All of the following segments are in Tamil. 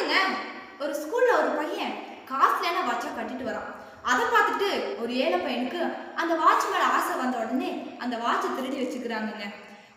அன்னைக்குங்க ஒரு ஸ்கூல்ல ஒரு பையன் காஸ்ட்லியான வாட்சை கட்டிட்டு வரான். அதை பார்த்துட்டு ஒரு ஏழை பையனுக்கு அந்த வாட்ச் மேல ஆசை வந்த உடனே அந்த வாட்சை திருடி வச்சுக்கிறாங்கங்க.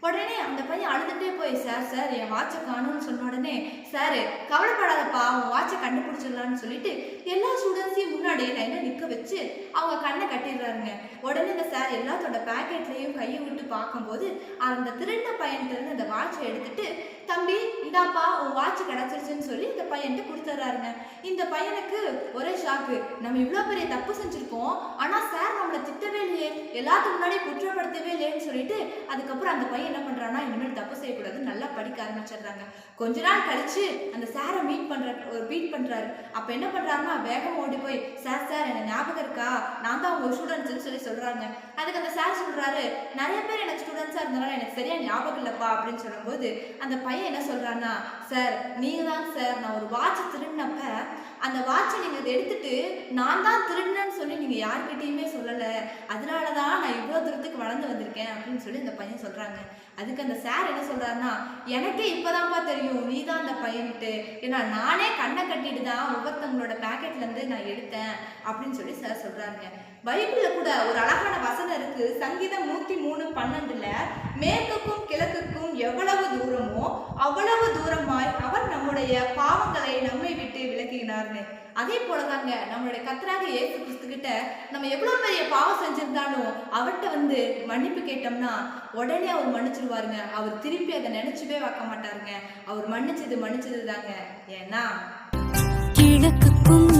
உடனே அந்த பையன் அழுதுட்டே போய், சார் சார் என் வாட்சை காணும்னு சொன்ன உடனே, சார் கவலைப்படாதப்பா உன் வாட்சை கண்டுபிடிச்சிடலான்னு சொல்லிட்டு எல்லா ஸ்டூடெண்ட்ஸையும் முன்னாடி லைனை நிற்க வச்சு அவங்க கண்ணை கட்டிடுறாருங்க. உடனே இந்த சார் எல்லாத்தோட பேக்கெட்லையும் கையை விட்டு பார்க்கும்போது அந்த திருடின பையன்கிட்ட இருந்து அந்த வாட்சை எடுத்துட்டு, தம்பி இந்தாப்பா உன் வாட்ச் கிடச்சிருச்சுன்னு சொல்லி இந்த பையன்ட்டு கொடுத்துட்றாருங்க. இந்த பையனுக்கு ஒரே ஷாக்கு, நம்ம இவ்வளோ பெரிய தப்பு செஞ்சுருக்கோம், ஆனால் சார் நம்மளை திட்டவே இல்லையே, எல்லாத்துக்கு முன்னாடி குற்றப்படுத்தவே இல்லையேன்னு சொல்லிட்டு அதுக்கப்புறம் அந்த பையன் என்ன பண்றான்னா, இனிமேல் தப்பு செய்யக்கூடாது, நல்லா படிக்க ஆரம்பிச்சிடுறாங்க. கொஞ்ச நாள் கழிச்சு அந்த சாரை மீட் பண்றாரு. அப்ப என்ன பண்றாருன்னா, வேகம் ஓடி போய், சார் சார் எனக்கு ஞாபகம் இருக்கா, நான் தான் உங்க ஸ்டூடெண்ட்ஸ்ன்னு சொல்லி சொல்றாங்க. அதுக்கு அந்த சார் சொல்றாரு, நிறைய பேர் எனக்கு ஸ்டூடெண்ட்ஸா இருந்தாலும் எனக்கு சரியா ஞாபகம் இல்லப்பா அப்படின்னு சொல்லும்போது அந்த பையன் என்ன சொல்றான்னா, சார் நீங்க தான் சார், நான் ஒரு வாட்ச் திருடினப்ப அந்த வாட்சை நீங்க எடுத்துட்டு நான் தான் திருடினேன்னு சொல்லி நீங்க யார்கிட்டயுமே சொல்லல, அதனாலதான் நான் இவ்வளவு தூரத்துக்கு வளர்ந்து வந்திருக்கேன் அப்படின்னு சொல்லி அந்த பையன் சொல்றாங்க. அதுக்கு அந்த சார் என்ன சொல்றாருன்னா, எனக்கே இப்பதான்ப்பா தெரியும் நீ தான் அந்த பையன்ட்டு, ஏன்னா நானே கண்ணை கட்டிட்டு தான் ஒவ்வொருத்தவங்களோட பேக்கெட்ல இருந்து நான் எடுத்தேன் அப்படின்னு சொல்லி சார் சொல்றாங்க. பைபிள்ல கூட ஒரு அழகான வசனம் இருக்கு, சங்கீதம் 103:12, மேற்குக்கும் கிழக்குக்கும் எவ்வளவு தூரமோ அவ்வளவு தூரமாய் அவர் நம்முடைய பாவங்களை நம்மை விட்டு விலக்கினார்னு. அதே போலதாங்க நம்மளுடைய கர்த்தராகிய இயேசு கிறிஸ்து கிட்ட நம்ம எவ்வளவு பெரிய பாவம் செஞ்சிருந்தாலும் அவர்கிட்ட மன்னிப்பு கேட்டோம்னா உடனே அவர் மன்னிச்சிருவாருங்க. அவர் திருப்பி அதை நினைச்சுவே வைக்க மாட்டாருங்க. அவர் மன்னிச்சது தாங்க. ஏன்னா கிழக்குக்கும்